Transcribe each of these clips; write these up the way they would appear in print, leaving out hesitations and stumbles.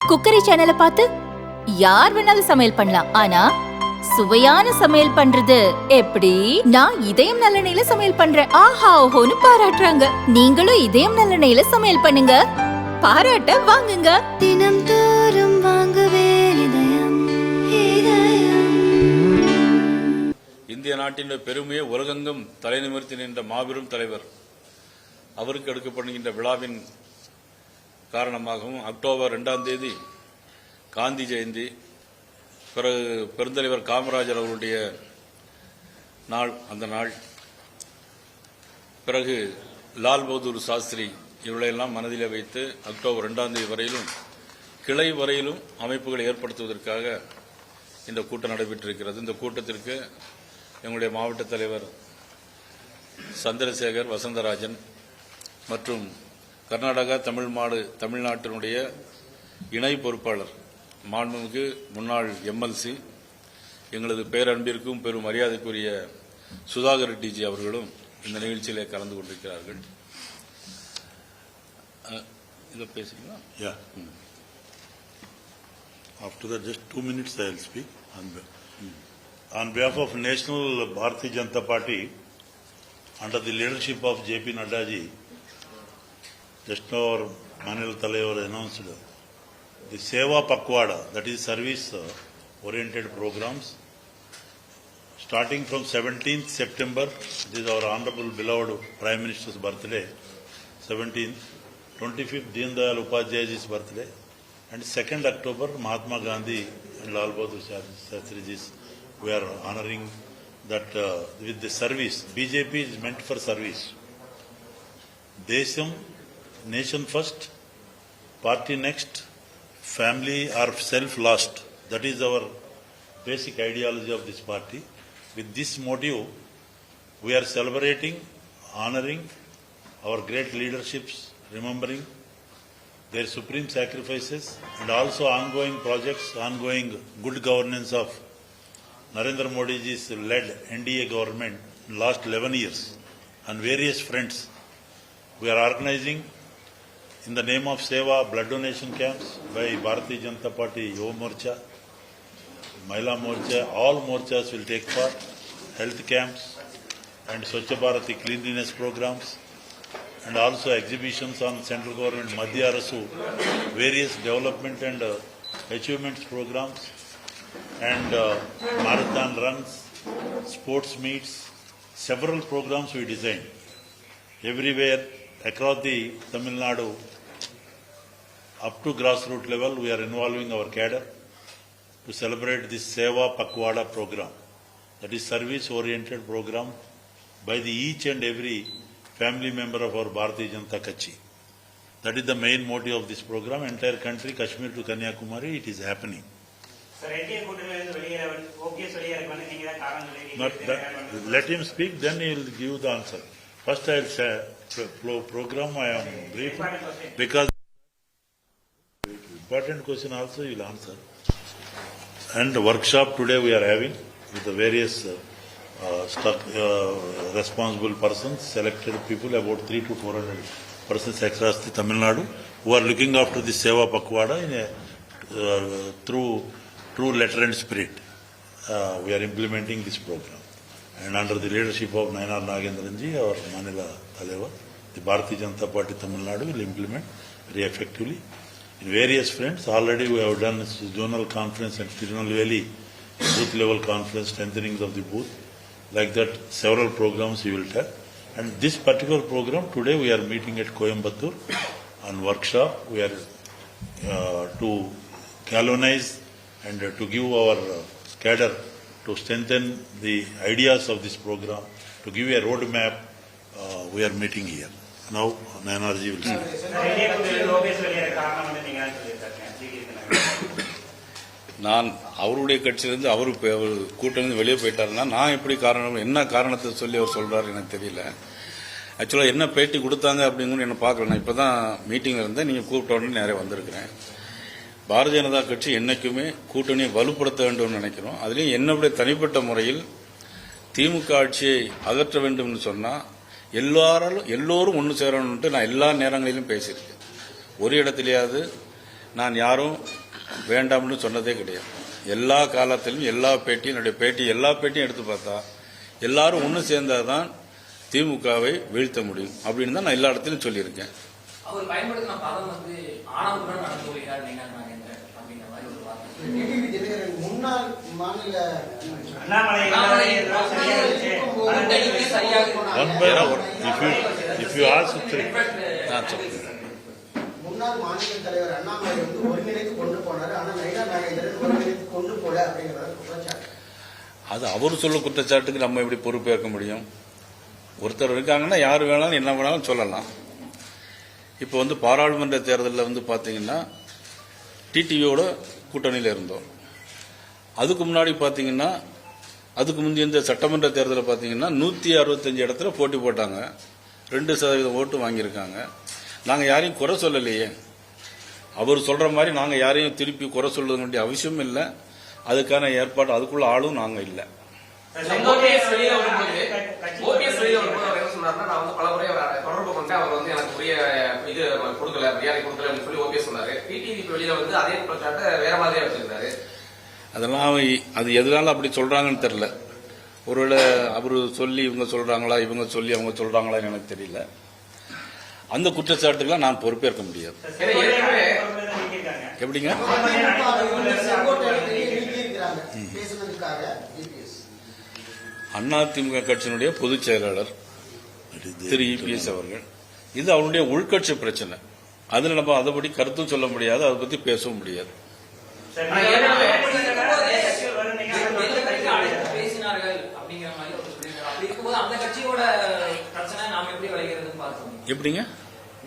Cookery சேனலை பார்த்து யார் வேணாலும் சமையல் பண்ணலாம். ஆனா சுவையான சமையல் பண்றது எப்படி? நான் இதயம் நல்லெண்ணெயில சமையல் பண்றேன். ஆஹா ஓஹோன்னு பாராட்டுறாங்க. நீங்களும் இதயம் நல்லெண்ணெயில சமையல் பண்ணுங்க, பாராட்ட வாங்குங்க. தினம் தோறும் வாங்குவே இதயம் இதயம். இந்திய நாட்டின் பெருமையை உலகெங்கும் தலைநிமிர்த்தி நின்ற மாபெரும் தலைவர் அவருக்கு எடுக்கப்படுகின்ற விழாவின் காரணமாகவும் அக்டோபர் 2ஆம் தேதி காந்தி ஜெயந்தி, பிறகு பெருந்தலைவர் காமராஜர் அவருடைய நாள், அந்த நாள், பிறகு லால் பகதூர் சாஸ்திரி இவர்களெல்லாம் மனதிலே வைத்து அக்டோபர் 2ஆம் தேதி வரையிலும் கிளை வரையிலும் அமைப்புகளை ஏற்படுத்துவதற்காக இந்த கூட்டம் நடைபெற்றிருக்கிறது. இந்த கூட்டத்திற்கு எங்களுடைய மாவட்ட தலைவர் சந்திரசேகர் வசந்தராஜன் மற்றும் கர்நாடகா தமிழ்நாட்டினுடைய இணை பொறுப்பாளர் மாண்புமிகு முன்னாள் எம்எல்சி எங்களது பேரன்பிற்கும் பெரும் மரியாதைக்குரிய சுதாகர் ரெட்டிஜி அவர்களும் இந்த நிகழ்ச்சியிலே கலந்து கொண்டிருக்கிறார்கள். இதை பேசுறீங்களா? After that, just 2 minutes I will speak. On behalf of National Bharatiya Janata Party, under the leadership of J.P. Nadda ji, just now our Manila Talevar announced the Seva Pakwada, that is service-oriented programs. Starting from 17th September, this is our Honorable beloved Prime Minister's birthday, 17th, 25th Deen Dayal Upadhyayji's birthday, and 2nd October Mahatma Gandhi and Lal Bahadur Shastriji's. We are honoring that with the service. BJP is meant for service. Desham, nation first, party next, family or self last. That is our basic ideology of this party. With this motive, we are celebrating, honoring our great leaderships, remembering their supreme sacrifices, and also ongoing projects, ongoing good governance of Narendra Modi ji's led NDA government in last 11 years on various fronts. We are organizing in the name of Seva blood donation camps by Bharatiya Janata Party Yuva Morcha, Mahila Morcha, all morchas will take part, health camps and Swachh Bharati cleanliness programs, and also exhibitions on central government Madhya Arasu, various development and achievements programs, and marathon runs, sports meets, several programs we designed. Everywhere across the Tamil Nadu, up to grassroots level, we are involving our cadre to celebrate this Seva Pakwada program. That is service-oriented program by the each and every family member of our Bharatiya Janata Kachi. That is the main motive of this program. Entire country, Kashmir to Kanyakumari, it is happening. Let him speak, then he will give the answer. First I will say program I am briefing because important question also you will answer. And workshop today we are having with the various responsible persons, selected people, about 300 to 400 persons across the Tamil Nadu who are looking after the Seva Pakwada in a through true letter and spirit. We are implementing this program. And under the leadership of Nayanar Nagendranji, our Manila Talevar, the Bharatiya Janata Party Tamil Nadu will implement very effectively. In various fronts, already we have done zonal conference and Tirunelveli booth level conference, strengthening of the booth. Like that, several programs we will tell. And this particular program, today we are meeting at Coimbatore on workshop. We are to galvanize and to give our cadre to strengthen the ideas of this program, to give a roadmap. We are meeting here. Now, Nayanarji will speak. நான் அவருடைய கட்சியிலிருந்து அவரு கூட்டணி வெளியே போயிட்டாருன்னா நான் எப்படி காரணம், என்ன காரணத்தை சொல்லி அவர் சொல்றாரு எனக்கு தெரியல. ஆக்சுவலாக என்ன பேட்டி கொடுத்தாங்க அப்படிங்கன்னு என்ன பார்க்கல. நான் இப்போ தான் மீட்டிங்கில் இருந்தேன், நீங்கள் கூப்பிட்ட உடனே நிறைய வந்திருக்கிறேன். பாரதிய ஜனதா கட்சி என்னைக்குமே கூட்டணியை வலுப்படுத்த வேண்டும் நினைக்கிறோம். அதுலேயும் என்னுடைய தனிப்பட்ட முறையில் திமுக ஆட்சியை அகற்ற வேண்டும் சொன்னால் எல்லோரும் ஒன்று சேரணும்ட்டு நான் எல்லா நேரங்களிலும் பேசியிருக்கேன். ஒரு இடத்துலையாவது நான் யாரும் வேண்டாம்னு சொன்னதே கிடையாது. எல்லா காலத்திலும் எல்லா பேட்டியும் என்னுடைய பேட்டி எல்லா பேட்டியும் எடுத்து பார்த்தா எல்லாரும் ஒன்று சேர்ந்தாதான் திமுகவை வீழ்த்த முடியும் அப்படின்னு தான் நான் எல்லா இடத்துலையும் சொல்லியிருக்கேன். அவர் பயன்படுத்தின பதம் வந்து ஆணவத்துடன் நடந்து கொள்கிறார் நயினார் நாகேந்திரன் அப்படிங்கிற மாதிரி ஒரு வார்த்தை. முன்னாள் மாநில முன்னாள் மாநில தலைவர் அண்ணாமலை வந்து ஒருங்கிணைத்து கொண்டு போனார். ஆனா நயினார் நாகேந்திரன் ஒருங்கிணைத்து கொண்டு போல அப்படிங்கிறது குற்றச்சாட்டு. அது அவர் சொல்ல குற்றச்சாட்டுக்கு நம்ம எப்படி பொறுப்பேற்க முடியும்? ஒருத்தர் இருக்காங்கன்னா யார் வேணாலும் என்ன வேணாலும் சொல்லலாம். இப்போ வந்து பாராளுமன்ற தேர்தலில் வந்து பார்த்தீங்கன்னா டிடிவியோட கூட்டணியில் இருந்தோம். அதுக்கு முன்னாடி பார்த்தீங்கன்னா அதுக்கு முந்தைய இந்த சட்டமன்ற தேர்தலில் பார்த்தீங்கன்னா 165 இடத்துல போட்டி போட்டாங்க. 2% ஓட்டு வாங்கியிருக்காங்க. நாங்கள் யாரையும் குறை சொல்லலையே. அவர் சொல்கிற மாதிரி நாங்கள் யாரையும் திருப்பி குறை சொல்ல வேண்டிய அவசியம் இல்லை. அதுக்கான ஏற்பாடு அதுக்குள்ள ஆளும் நாங்கள் இல்லை. தொடர்பு கொண்டு அவர் வந்து எனக்கு உரிய இது கொடுக்கல, மரியாதை கொடுக்கல அப்படின்னு சொல்லி ஓபிஎஸ் சொன்னாரு. டிடிவி வெளியில வந்து அதே குற்றச்சாட்டு வேற மாதிரியா வச்சிருந்தாரு. அதெல்லாம் அது எதனால அப்படி சொல்றாங்கன்னு தெரியல. ஒருவேளை அவரு சொல்லி இவங்க சொல்றாங்களா, இவங்க சொல்லி அவங்க சொல்றாங்களான்னு எனக்கு தெரியல. அந்த குற்றச்சாட்டுக்கெல்லாம் நான் பொறுப்பேற்க முடியாது. எப்படிங்க? அதிமுக கட்சியினுடைய பொதுச் செயலாளர் திரு இபிஎஸ் அவர்கள், இது அவருடைய உள்கட்சி பிரச்சனை. அதுல நம்ம அதைப்படி கருத்தும் சொல்ல முடியாது, அதை பத்தி பேசவும் முடியாது. எப்படிங்க?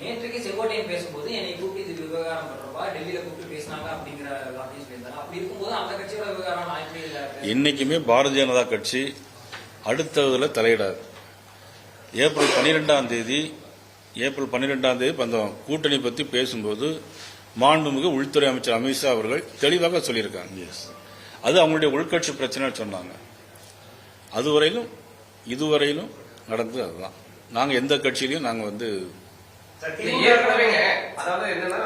நேற்றுக்கு செங்கோட்டையன் பேசும்போது என்னை கூப்பிட்டு இது விவகாரம் பண்றப்பா டெல்லியில கூப்பிட்டு பேசினாங்க அப்படிங்கிற வார்த்தையும் சொல்லியிருந்தாங்க. அப்படி இருக்கும்போது அந்த கட்சியோட விவகாரம் நான் எப்படி இல்லை? என்னைக்குமே பாரதிய ஜனதா கட்சி அடுத்ததுல தலையிடாது. ஏப்ரல் 12ஆம் தேதி அந்த கூட்டணி பத்தி பேசும்போது மாண்புமிகு உள்துறை அமைச்சர் அமித்ஷா அவர்கள் தெளிவாக சொல்லியிருக்காங்க. அது அவங்களுடைய உள்கட்சி பிரச்சனை சொன்னாங்க. இதுவரையிலும் நடந்தது அதுதான். நாங்க எந்த கட்சியிலையும் நாங்க வந்து ஏற்கனவே அதாவது என்னன்னா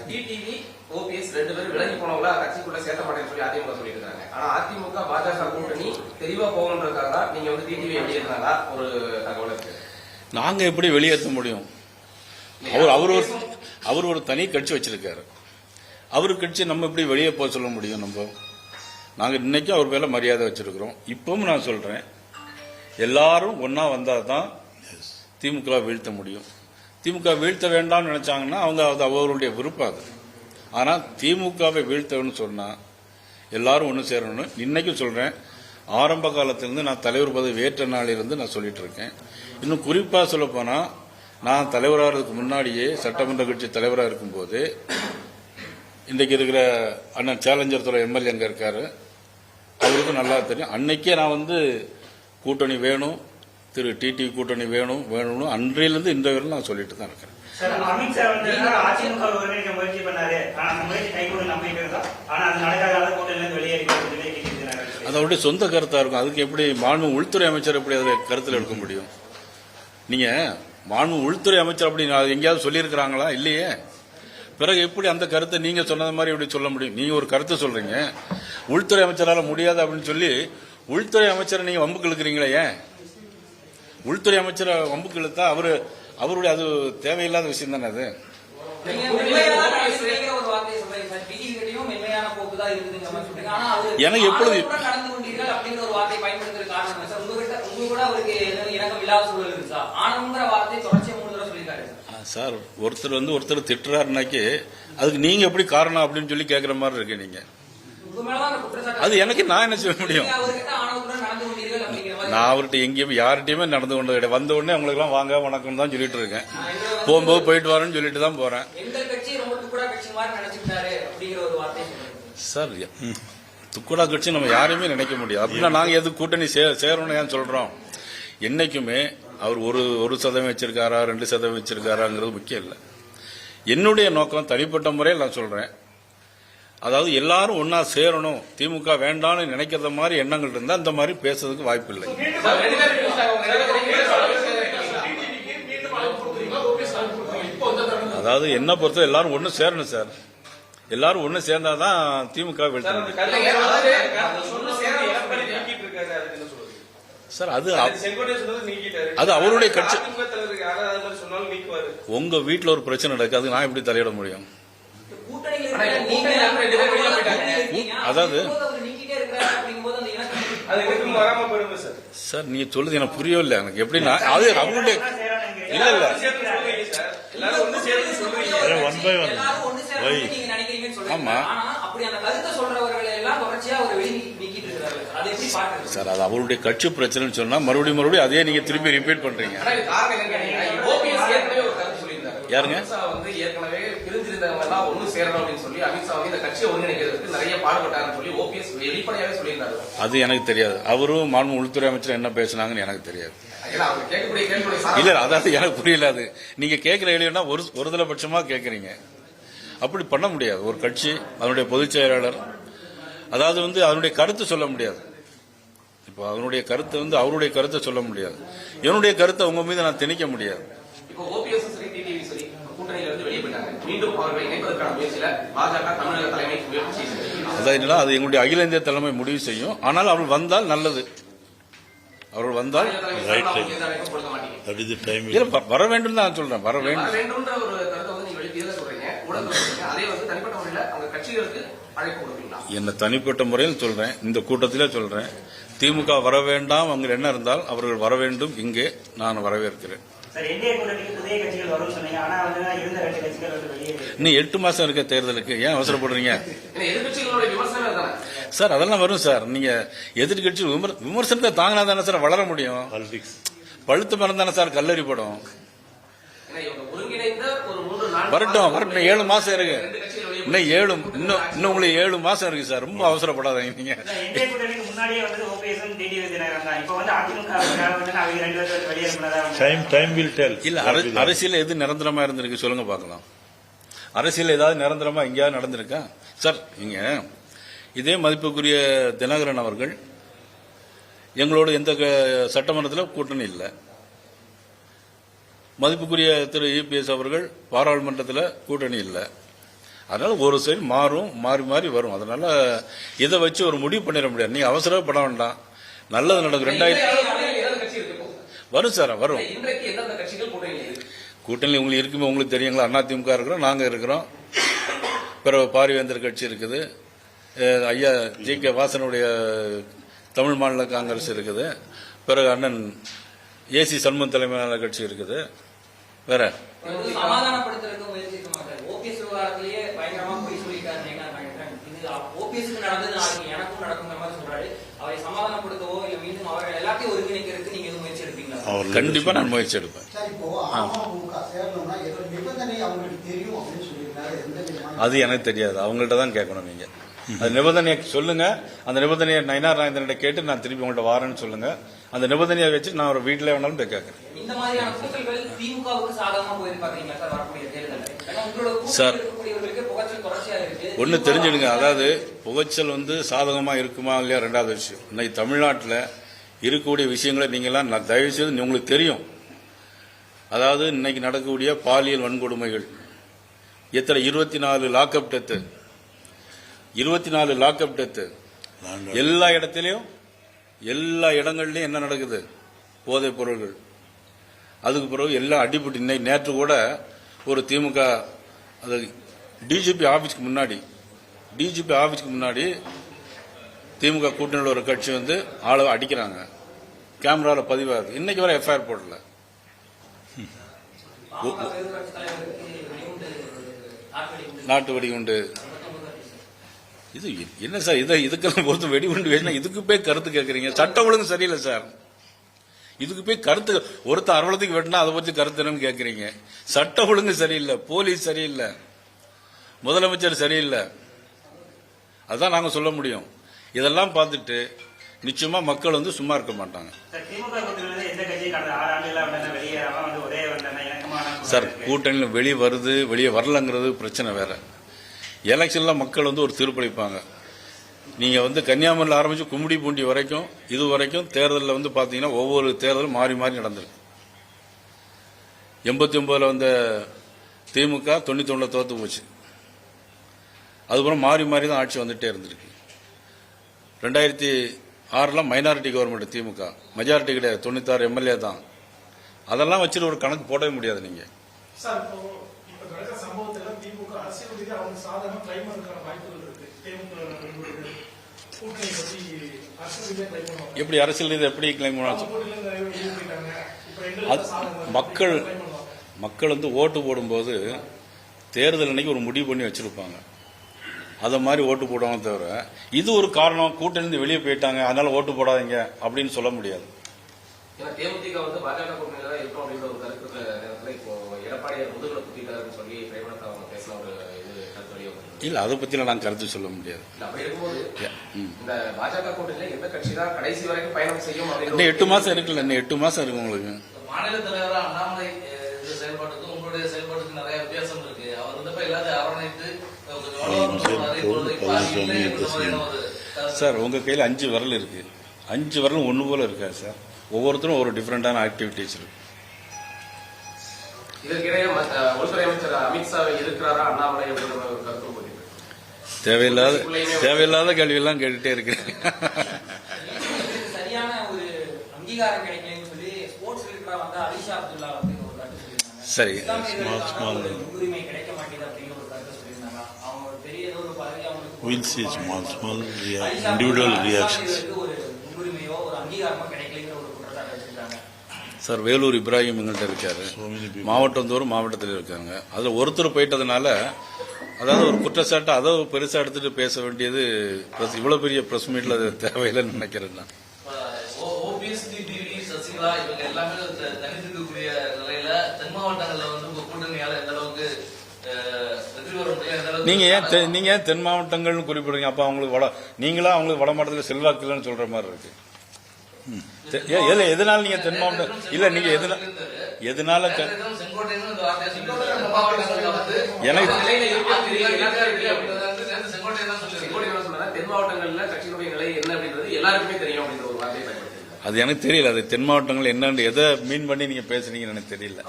டிடிவி ஓபிஎஸ் 2 பேரும் விலகி போனவங்களா கட்சிக்குள்ள சேர்த்த மாட்டேன்னு சொல்லி அதிமுக சொல்லிட்டு இருக்காங்க. ஆனா அதிமுக பாஜக கூட்டணி தெளிவா போகணுன்றதுக்காக தான் நீங்க வந்து டிடிவி வெளியேறினாங்களா ஒரு தகவல் இருக்கு. நாங்க எப்படி வெளியேற்ற முடியும்? அவர் ஒரு தனி கட்சி வச்சிருக்காரு. அவரு கட்சி நம்ம எப்படி வெளியே போக சொல்ல முடியும்? நாங்க இன்னைக்கும் அவர் மேல மரியாதை வச்சிருக்கிறோம். இப்பவும் நான் சொல்றேன், எல்லாரும் ஒன்னா வந்தாதான் திமுக வீழ்த்த முடியும். திமுக வீழ்த்த வேண்டாம்னு நினைச்சாங்கன்னா அவங்க அது அவர்களுடைய விருப்பம். அது ஆனா திமுகவை வீழ்த்தணும்னு சொன்னா எல்லாரும் ஒன்று சேரணும். இன்னைக்கும் சொல்றேன், ஆரம்ப காலத்திலிருந்து நான் தலைவர் பதவி ஏற்ற நாளிலிருந்து நான் சொல்லிட்டு இருக்கேன். இன்னும் குறிப்பா சொல்ல போனா நான் தலைவராகிறதுக்கு முன்னாடியே சட்டமன்ற கட்சி தலைவராக இருக்கும்போது இன்றைக்கு இருக்கிற அண்ணன் சேலஞ்சர் துறை எம்எல்ஏ அங்க இருக்காரு, அவருக்கு நல்லா தெரியும். அன்னைக்கே நான் வந்து கூட்டணி வேணும், திரு டிடி கூட்டணி வேணும்னு அன்றையிலிருந்து இன்றைய வரை நான் சொல்லிட்டு தான் இருக்கேன். அமித்ஷா வந்து அதிமுக ஒருங்கிணைக்க முயற்சி பண்ணாரு. அந்த முயற்சி கைகூட நம்பிக்கை இருக்கா? ஆனா அது நடக்காத கூட்டணியிலிருந்து வெளியேறி அது அவருடைய சொந்த கருத்தா இருக்கும். அதுக்கு எப்படி மாண்பு உள்துறை அமைச்சர் எப்படி அதை கருத்தில் எடுக்க முடியும்? நீங்க மாண்பு உள்துறை அமைச்சர் அப்படி எங்கேயாவது சொல்லியிருக்கிறாங்களா? இல்லையே. பிறகு எப்படி அந்த கருத்தை நீங்க சொன்னது மாதிரி எப்படி சொல்ல முடியும்? நீங்க ஒரு கருத்தை சொல்றீங்க, உள்துறை அமைச்சரால முடியாது அப்படின்னு சொல்லி உள்துறை அமைச்சரை நீங்க வம்புக்கு இழுக்கிறீங்களே. ஏன் உள்துறை அமைச்சரை வம்புக்கு இழுத்தா அவருடைய அது தேவையில்லாத விஷயம் தானே அது. எனக்கு எப்பொழுது சார் ஒருத்தர் திட்டுறாருனாக்கி அதுக்கு நீங்க எப்படி காரணம் அப்படின்னு சொல்லி கேட்கிற மாதிரி இருக்கு. நீங்க அது எனக்கு நான் என்ன செய்ய முடியும்? நான் அவர்கிட்ட எங்கேயும் யார்கிட்டயுமே நடந்து கொண்டு கிடையாது. வந்த உடனே அவங்களுக்கு எல்லாம் வாங்க வணக்கம் தான் சொல்லிட்டு இருக்கேன். போகும்போது போயிட்டு வரேன்னு சொல்லிட்டு தான் போறேன். சார் துக்குடா கட்சி நம்ம யாரையுமே நினைக்க முடியாது. அப்படின்னா நாங்க எது கூட்டணி சேரணும்னு ஏன் சொல்றோம்? என்னைக்குமே அவர் 1% வச்சிருக்காரா 2% வச்சிருக்காராங்கிறது முக்கியம் இல்லை. என்னுடைய நோக்கம் தனிப்பட்ட முறையில் நான் சொல்றேன், அதாவது எல்லாரும் ஒன்னா சேரணும், திமுக வேண்டாம்னு நினைக்கிறத மாதிரி எண்ணங்கள் இருந்தா அந்த மாதிரி பேசுறதுக்கு வாய்ப்பு இல்லை. அதாவது என்ன பொறுத்த எல்லாரும் ஒன்னு சேரணும் சார். எல்லாரும் ஒண்ணு சேர்ந்தாதான் திமுக வெல்ல சார். அது அது அவருடைய கட்சி. உங்க வீட்டுல ஒரு பிரச்சனை நடக்கு, அது நான் எப்படி தலையிட முடியும்? அதாவது சார் நீங்க சொல்லுது எனக்கு புரியவில்லை. எனக்கு எப்படின்னா அது அவங்களுடைய இல்ல இல்ல ஒன் பை ஒன். ஆமா சார், அது அவருடைய கட்சி பிரச்சனைன்னு சொன்னா மறுபடியும் அதே நீங்க திருப்பி ரிப்பீட் பண்றீங்க. யாருங்க ஏற்கனவே பிரிஞ்சிருந்தவங்க எல்லாம் ஒண்ணு சேரணும் அப்படின்னு சொல்லி அமித்ஷா இந்த கட்சியை ஒருங்கிணைக்கிறதுக்கு நிறைய பாடுபட்டாருன்னு சொல்லி ஓபிஎஸ் வெளிப்படையாவே சொல்லியிருந்தாரு. அது எனக்கு தெரியாது. அவரும் மாண்பு உள்துறை அமைச்சர் என்ன பேசினாங்கன்னு எனக்கு தெரியாது. இல்ல அதாவது எனக்கு புரியல. அது நீங்க கேட்கிற கேள்வினா ஒருதலை பட்சமா கேட்கறீங்க. அப்படி பண்ண முடியாது. ஒரு கட்சி அதனுடைய பொதுச் செயலாளர் அதாவது அதனுடைய கருத்து சொல்ல முடியாது. இப்போ அதனுடைய கருத்து அவருடைய கருத்தை சொல்ல முடியாது. என்னுடைய கருத்தை உங்க மீது நான் திணிக்க முடியாது. இப்போ ஓபிஎஸ் சரி டிடிவி சரி கூட்டணியில இருந்து வெளியே போயிட்டாங்க. மீண்டும் அவர்களை இணைப்பதற்கான முயற்சியில பாஜக தமிழக தலைமை முயற்சி செய்யும். அதாவது அது எங்களுடைய அகில இந்திய தலைமை முடிவு செய்யும். ஆனால் அவர்கள் வந்தால் நல்லது. அவர்கள் வந்தால் வர வேண்டும் தான் சொல்றேன். வர வேண்டும் ஒரு கருத்தை நீங்க வெளியே சொல்றீங்க, அதே தனிப்பட்ட முறையில் அவங்க கட்சிகளுக்கு அழைப்பு கொடுப்பீங்களா? என்ன தனிப்பட்ட முறையில் சொல்றேன், இந்த கூட்டத்திலே சொல்றேன். திமுக வர வேண்டாம், அவங்க என்ன இருந்தால் அவர்கள் வர வேண்டும். இங்கே நான் வரவேற்கிறேன். இன்னும் 8 மாசம் இருக்க தேர்தலுக்கு ஏன் அவசரப்படுறீங்க சார்? அதெல்லாம் வரும் சார். நீங்க எதிர்கட்சி விமர்சனத்தை தாங்கினா தானே சார் வளர முடியும். பழுத்து மரம் தானே சார் கல்லறி படும். வரட்டும் 7 மாசம் இருக்கு. இன்னும் உங்களுக்கு 7 மாசம் இருக்கு சார். ரொம்ப அவசரப்படாதீங்க நீங்க. இல்ல அரசியல் எது நிரந்தரமா இருந்திருக்கு சொல்லுங்க பாக்கலாம். அரசியல் ஏதாவது நிரந்தரமா எங்கேயாவது நடந்திருக்கா சார்? நீங்க இதே மதிப்புக்குரிய தினகரன் அவர்கள் எங்களோட எந்த சட்டமன்றத்தில் கூட்டணி இல்லை. மதிப்புக்குரிய திரு இபிஎஸ் அவர்கள் பாராளுமன்றத்தில் கூட்டணி இல்லை. அதனால ஒரு சைடு மாறி மாறி வரும். அதனால இதை வச்சு ஒரு முடிவு பண்ணிட முடியாது. நீங்க அவசரப்பட வேண்டாம். நல்லது நடக்கும். 2000 வரும் சார், வரும். கூட்டணி உங்களுக்கு இருக்குமே உங்களுக்கு தெரியுங்களா? அதிமுக இருக்கிறோம், நாங்க இருக்கிறோம். பிறகு பாரிவேந்தர் கட்சி இருக்குது, ஐயா ஜி.கே. வாசனுடைய தமிழ் மாநில காங்கிரஸ் இருக்குது, பிறகு அண்ணன் ஏசி சண்முகம் தலைமையிலான கட்சி இருக்குது. வேற கண்டிப்பா நான் முயற்சி எடுப்பேன். அது எனக்கு தெரியாது. அவங்கள்ட்ட தான் கேட்கணும். நீங்க அந்த நிபந்தனையை சொல்லுங்க. அந்த நிபந்தனையை நயினார் நாகேந்திரன் கேட்டு நான் திருப்பி உங்கள்ட்ட வாரேன்னு சொல்லுங்க. அந்த நிபந்தனையை வச்சு நான் ஒரு வீட்டிலே வேணாலும் போய் கேட்கறேன். சார் ஒன்னு தெரிஞ்சுடுங்க. அதாவது புகைச்சல் சாதகமா இருக்குமா இல்லையா ரெண்டாவது விஷயம். இன்னைக்கு தமிழ்நாட்டில் இருக்கக்கூடிய விஷயங்களை நீங்களாம் தயவு செய்து உங்களுக்கு தெரியும். அதாவது இன்னைக்கு நடக்கக்கூடிய பாலியல் வன்கொடுமைகள் எத்தனை 24 லாக்அப் டெத்து, 24 லாக்அப் டெத்து. எல்லா இடத்துலயும் எல்லா இடங்கள்லயும் என்ன நடக்குது? போதைப் பொருள்கள். அதுக்கு பிறகு எல்லாம் அடிபட்டு இன்னைக்கு நேற்று கூட ஒரு திமுக அது டிஜிபி ஆபீஸ்க்கு முன்னாடி திமுக கூட்டணியில் ஒரு கட்சி ஆளை அடிக்கிறாங்க. கேமராவில் பதிவாகுது. இன்னைக்கு வரை எஃப்ஐஆர் போடல. நாட்டு வெடிகுண்டு இது என்ன சார்? இதுக்கெல்லாம் பொறுத்து வெடிகுண்டு வேணும். இதுக்கு போய் கருத்து கேட்கறீங்க. சட்டம் ஒழுங்கு சரியில்லை சார். இதுக்கு போய் கருத்து ஒருத்தர் அரவலத்துக்கு வெட்டினா அதை பற்றி கருத்து என்னன்னு கேட்கறீங்க. சட்ட ஒழுங்கு சரியில்லை, போலீஸ் சரியில்லை, முதலமைச்சர் சரியில்லை. அதான் நாங்க சொல்ல முடியும். இதெல்லாம் பார்த்துட்டு நிச்சயமா மக்கள் சும்மா இருக்க மாட்டாங்க சார். கூட்டணியில் வெளியே வருது, வெளியே வரலங்கிறது பிரச்சனை வேற. எலெக்ஷன்ல மக்கள் ஒரு தீர்ப்பளிப்பாங்க. நீங்க கன்னியாகுமரியில் ஆரம்பிச்சு கும்மிடிப்பூண்டி வரைக்கும் இது வரைக்கும் தேர்தலில் பாத்தீங்கன்னா ஒவ்வொரு தேர்தலும் மாறி மாறி நடந்திருக்கு. 89 வந்த திமுக 91 தோத்து போச்சு. அதுக்கப்புறம் மாறி மாறி தான் ஆட்சி வந்துட்டே இருந்திருக்கு. 2006 மைனாரிட்டி கவர்மெண்ட் திமுக, மெஜாரிட்டி கிடையாது, 96 எம்எல்ஏ தான். அதெல்லாம் வச்சுட்டு ஒரு கணக்கு போடவே முடியாது நீங்க. சார், இப்போ நடக்கிற சம்பவத்தில் திமுக அரசியல் ரீதியாக அவங்க சாதாரண ட்ரை பண்ணுறதுக்கான வாய்ப்புகள் இருக்கு. திமுக கூட்டணி பற்றி அரசியல் ரீதியாக ட்ரை பண்ணுவாங்க. எப்படி அரசியல் ரீதியாக எப்படி கிளைம் பண்ணுவாங்க? மக்கள் வந்து ஓட்டு போடும்போது தேர்தல் அன்னைக்கு ஒரு முடிவு பண்ணி வச்சிருப்பாங்க. அதை மாதிரி ஓட்டு போடுவாங்க தவிர இது ஒரு காரணம் கூட்டணி வெளியே போயிட்டாங்க அதனால ஓட்டு போடாதீங்க அப்படின்னு சொல்ல முடியாது. தேமுதிக வந்து பாஜக கூட்டணியில தான் இருக்கும் அப்படின்ற ஒரு கருத்து நேரத்தில் இப்போ எடப்பாடியார் முதுகுல குத்திட்டாருன்னு சொல்லி பிரேமலதா அவங்க பேசின ஒரு இது கருத்து வெளியே இல்ல, அதை பத்திலாம் நான் கருத்து சொல்ல முடியாது. அப்படி இருக்கும்போது இந்த பாஜக கூட்டணியில எந்த கட்சி தான் கடைசி வரைக்கும் பயணம் செய்யும் அப்படின்னு 8 மாசம் இருக்குல்ல, இன்னும் 8 மாசம் இருக்கு உங்களுக்கு. மாநில தலைவராக அண்ணாமலை செயல்பாட்டுக்கும் உங்களுடைய செயல்பாட்டுக்கு நிறைய வித்தியாசம் இருக்கு. அவர் வந்து எல்லாத்தையும் அரவணைத்து சார், உங்க கையில 5 விரல் இருக்கு. 5 விரலும் ஒண்ணு போல இருக்காது சார். ஒவ்வொருத்தரும் ஒரு டிஃபரெண்டான ஆக்டிவிட்டிஸ் இருக்கு. இதற்கிடையே உள்துறை அமைச்சர் அமித்ஷா இருக்கிறாரா அண்ணாமலை அப்படின்ற ஒரு கருத்து தேவையில்லாத கேள்வி எல்லாம் கேட்டுட்டே இருக்கு. சரியான ஒரு அங்கீகாரம் கிடைக்கலன்னு சொல்லி ஸ்போர்ட்ஸ் ரிலேட்டடா வந்து அலிஷா அப்துல்லா வந்து ஒரு கருத்து சொல்லியிருந்தாங்க. சரி, உரிமை கிடைக்க மாட்டேங்குது அப்படிங்கிற ஒரு கருத்து சொல்லியிருந்தாங்க. அவங்க ஒரு பெரிய ஏதோ ஒரு பதவி அவங்களுக்கு individual reactions. ஒரு முன்னுரிமையோ ஒரு அங்கீகாரமோ கிடைக்கலைங்கிற ஒரு குற்றச்சாட்டு வச்சிருக்காங்க. சார், வேலூர் இப்ராஹிம் எங்கள்கிட்ட இருக்காரு, மாவட்டந்தோறும் மாவட்டத்தில் இருக்காங்க. அதுல ஒருத்தர் போயிட்டதுனால அதாவது ஒரு குற்றச்சாட்டு அதை பெருசா எடுத்துட்டு பேச வேண்டியது இவ்வளவு பெரிய பிரஸ் மீட்ல அது தேவையில்லைன்னு நினைக்கிறேன் நான். சசிகலா இவங்க எல்லாமே தனித்திருக்கக்கூடிய நிலையில தென் மாவட்டங்கள்ல வந்து உங்க கூட்டணியால எந்த அளவுக்கு நீங்க ஏன் தென் மாவட்டங்கள்னு குறிப்பிடுறீங்க? அப்ப அவங்களுக்கு நீங்களா அவங்களுக்கு வட மாவட்டத்தில் செல்வாக்கு இல்லைன்னு சொல்ற மாதிரி இருக்கு. எதனால நீங்க தென் மாவட்டம் இல்ல, நீங்க எதனால எனக்கு தென் மாவட்டங்கள்ல கட்சியினுடைய நிலை என்ன அப்படின்றது எல்லாருக்குமே தெரியும் அப்படின்ற ஒரு வார்த்தையை அது எனக்கு தெரியல. அது தென் மாவட்டங்கள் என்னன்னு எதை மீன் பண்ணி நீங்க பேசுறீங்கன்னு எனக்கு தெரியல.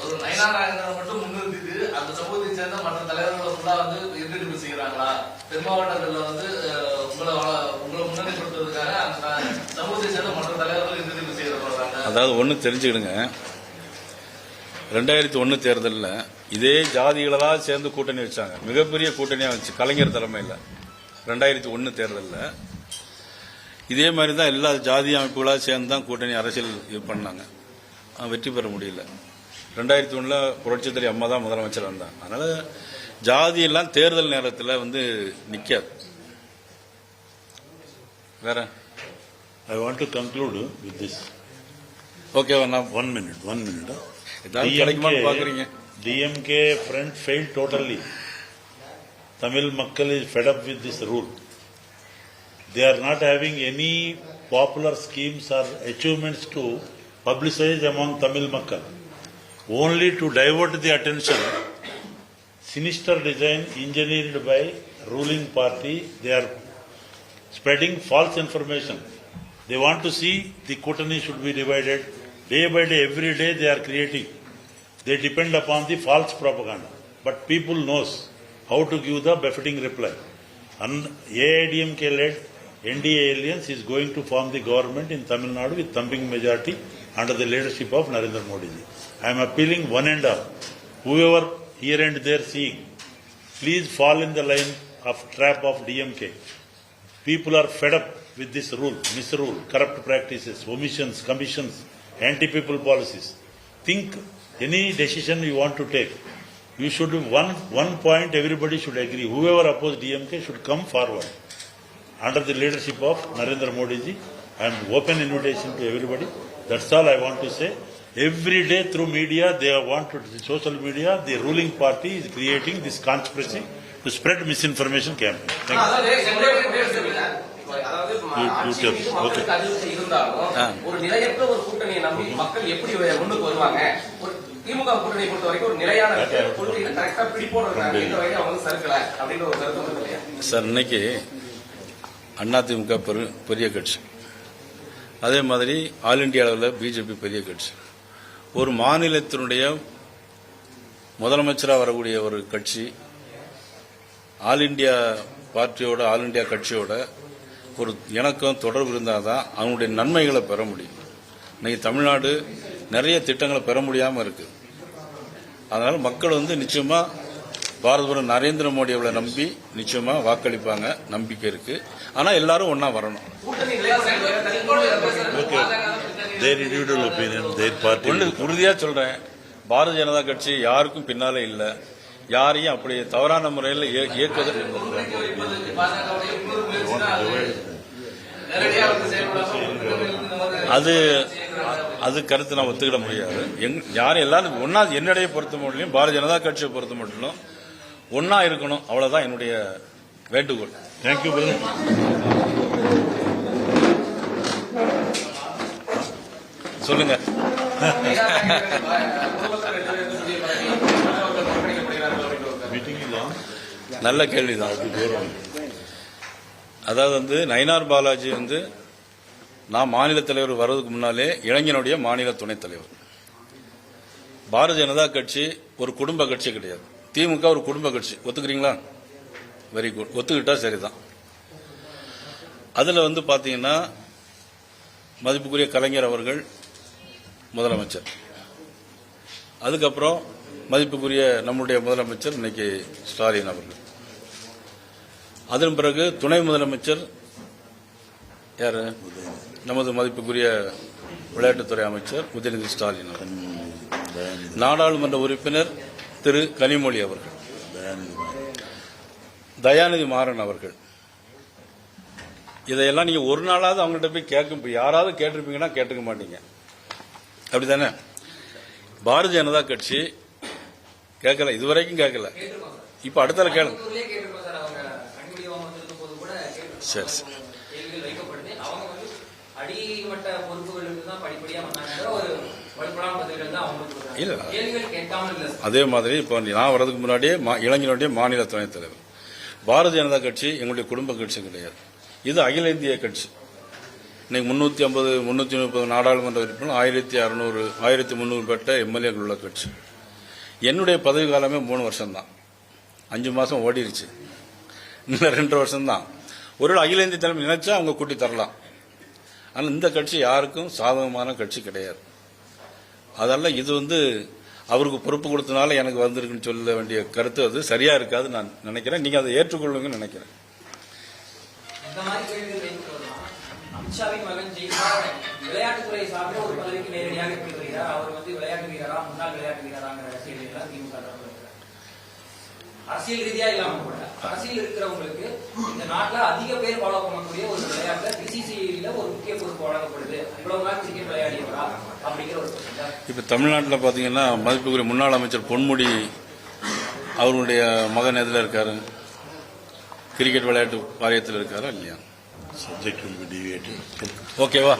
ஒரு நயனாராயணன் மட்டும் முன்னிறுத்திட்டு அந்த சமூகத்தை சேர்ந்த மற்ற தலைவர்கள் வந்து எதிர்ப்பு செய்யறாங்களா? தென் மாவட்டங்கள்ல வந்து உங்களை முன்னணிப்படுத்துவதற்காக அந்த சமூகத்தை சேர்ந்த மற்ற தலைவர்கள் எதிர்ப்பு செய்யறாங்க. அதாவது ஒண்ணு தெரிஞ்சுக்கிடுங்க, 2001 தேர்தலில் இதே ஜாதிகளெல்லாம் சேர்ந்து கூட்டணி வச்சாங்க. மிகப்பெரிய கூட்டணியா வச்சு கலைஞர் தலைமையில் 2001 தேர்தலில் இதே மாதிரி தான் எல்லா ஜாதி அமைப்புகளாக சேர்ந்து தான் கூட்டணி அரசியல் இது பண்ணாங்க. வெற்றி பெற முடியல. 2001 புரட்சித்தலைவி அம்மா தான் முதலமைச்சர் வந்தாங்க. அதனால ஜாதி எல்லாம் தேர்தல் நேரத்தில் வந்து நிக்காது. வேற I want to conclude with this. Okay, one minute. DMK front failed totally. Tamil Makkal is fed up with this rule. They are not having any popular schemes or achievements to publicize among Tamil Makkal. Only to divert the attention, sinister design engineered by ruling party, they are spreading false information. They want to see the Kutani should be divided. Day by day, every day they are creating. They depend upon the false propaganda. But people knows how to give the befitting reply. And AIDMK-led NDA alliance is going to form the government in Tamil Nadu with thumping majority under the leadership of Narendra Modi ji. I am appealing one and all. Whoever here and there seeing, please fall in the line of trap of DMK. People are fed up with this rule, misrule, corrupt practices, omissions, commissions, anti-people policies. Think any decision you want to take, you should one point everybody should agree. Whoever oppose DMK should come forward. Under the leadership of Narendra Modi ji, I am open invitation to everybody. That's all I want to say. Every day through media, they want to, social media, the ruling party is creating this conspiracy to spread misinformation campaign. Thank you. ஒரு நிலையற்ற ஒரு கூட்டணியை நம்பி மக்கள் எப்படி முன்னுக்கு வருவாங்க? திமுக கூட்டணியை பொறுத்த வரைக்கும் ஒரு நிலையான கொள்கையை கரெக்டா பிடிப்போட அவங்க சறுக்கல அப்படின்ற ஒரு கருத்து இல்லையா சார்? இன்னைக்கு அதிமுக பெரிய கட்சி. அதே மாதிரி ஆல் இண்டியா அளவில் பிஜேபி பெரிய கட்சி. ஒரு மாநிலத்தினுடைய முதலமைச்சராக வரக்கூடிய ஒரு கட்சி ஆல் இண்டியா பார்ட்டியோட ஆல் இண்டியா கட்சியோட ஒரு இணக்கம் தொடர்பு இருந்தால் தான் அவங்களுடைய நன்மைகளை பெற முடியும். இன்னைக்கு தமிழ்நாடு நிறைய திட்டங்களை பெற முடியாமல் இருக்கு. அதனால மக்கள் நிச்சயமா பாரத நரேந்திர மோடி அவளை நம்பி நிச்சயமா வாக்களிப்பாங்க, நம்பிக்கை இருக்கு. ஆனா எல்லாரும் ஒன்னா வரணும். உறுதியா சொல்றேன், பாரதிய ஜனதா கட்சி யாருக்கும் பின்னாலே இல்ல, யாரையும் அப்படி தவறான முறையில் இயக்குவது அது கருத்து நான் ஒத்துக்கிட முடியாது. யாரும் எல்லாரும் ஒன்னா, என்னுடைய பொறுத்த மட்டும் பாரதிய ஜனதா கட்சியை பொறுத்த மட்டும் ஒன்னா இருக்கணும், அவ்வளவுதான் என்னுடைய வேண்டுகோள். தேங்க்யூ. சொல்லுங்க. நல்ல கேள்விதான். அதாவது நயினார் பாலாஜி நான் மாநில தலைவர் வர்றதுக்கு முன்னாலே இளைஞனுடைய மாநில துணைத் தலைவர். பாரதிய ஜனதா கட்சி ஒரு குடும்ப கட்சி கிடையாது, திமுக ஒரு குடும்ப கட்சி. ஒத்துக்கிறீங்களா? வெரி குட், ஒத்துக்கிட்டா சரிதான். அதுல பாத்தீங்கன்னா மதிப்புக்குரிய கலைஞர் அவர்கள் முதலமைச்சர், அதுக்கப்புறம் மதிப்புக்குரிய நம்முடைய முதலமைச்சர் இன்னைக்கு ஸ்டாலின் அவர்கள், அதன் பிறகு துணை முதலமைச்சர் யாரு, நமது மதிப்புக்குரிய விளையாட்டுத்துறை அமைச்சர் உதயநிதி ஸ்டாலின் அவர்கள், நாடாளுமன்ற உறுப்பினர் திரு கனிமொழி அவர்கள், தயாநிதி மாறன் அவர்கள். இதையெல்லாம் நீங்க ஒரு நாளாவது அவங்கள்ட்ட போய் கேட்க, யாராவது கேட்டிருப்பீங்கன்னா கேட்டுக்க மாட்டீங்க, அப்படித்தானே? பாரதிய ஜனதா கட்சி கேட்கல, இதுவரைக்கும் கேட்கல. இப்ப அடுத்த கேளுங்க. சரி சரி. இல்ல, அதே மாதிரி இப்ப நான் வர்றதுக்கு முன்னாடியே இளைஞனுடைய மாநில துணைத் தலைவர். பாரதிய ஜனதா கட்சி எங்களுடைய குடும்ப கட்சி கிடையாது, இது அகில இந்திய கட்சி. இன்னைக்கு 350 330 நாடாளுமன்ற உறுப்பினர், 1600 1300 பெற்ற எம்எல்ஏக்கள் உள்ள கட்சி. என்னுடைய பதவி காலமே 3 வருஷம் தான், 5 மாசம் ஓடிடுச்சு, இன்னும் 2 வருஷம் தான். ஒரு அகில இந்திய தலைமை நினைச்சா அவங்க கூட்டி தரலாம். ஆனால் இந்த கட்சி யாருக்கும் சாதகமான கட்சி கிடையாது. அதெல்லாம் இது அவருக்கு பொறுப்பு கொடுத்தனால எனக்கு வந்திருக்குன்னு சொல்ல வேண்டிய கருத்து அது சரியா இருக்காது நான் நினைக்கிறேன். நீங்க அதை ஏற்றுக்கொள்ளுங்கன்னு நினைக்கிறேன். அமித்ஷாவின் மகன் ஜெய்பால் விளையாட்டுத்துறை சார்ந்த ஒரு பதவிக்கு நேரடியாக எப்படி வருகிறார்? அவர் விளையாட்டு வீரரா, முன்னாள் விளையாட்டு வீரராங்கிற அரசியல் திமுக அரசியல் ரீதியா இல்லாம கூட அரசியல் இருக்கிறவங்களுக்கு இந்த நாட்டுல அதிக பேர் ஃபாலோ பண்ணக்கூடிய ஒரு விளையாட்டுல பிசிசிஐல ஒரு முக்கிய பொறுப்பு வழங்கப்படுது. இவ்வளவு நாள் கிரிக்கெட் விளையாடியவரா அப்படிங்கிற ஒரு இப்ப தமிழ்நாட்டில் பாத்தீங்கன்னா மதிப்புக்குரிய முன்னாள் அமைச்சர் பொன்முடி அவருடைய மகன் எதுல இருக்காரு? கிரிக்கெட் விளையாட்டு வாரியத்தில் இருக்காரா இல்லையா? Subject will be deviated. ஓகேவா?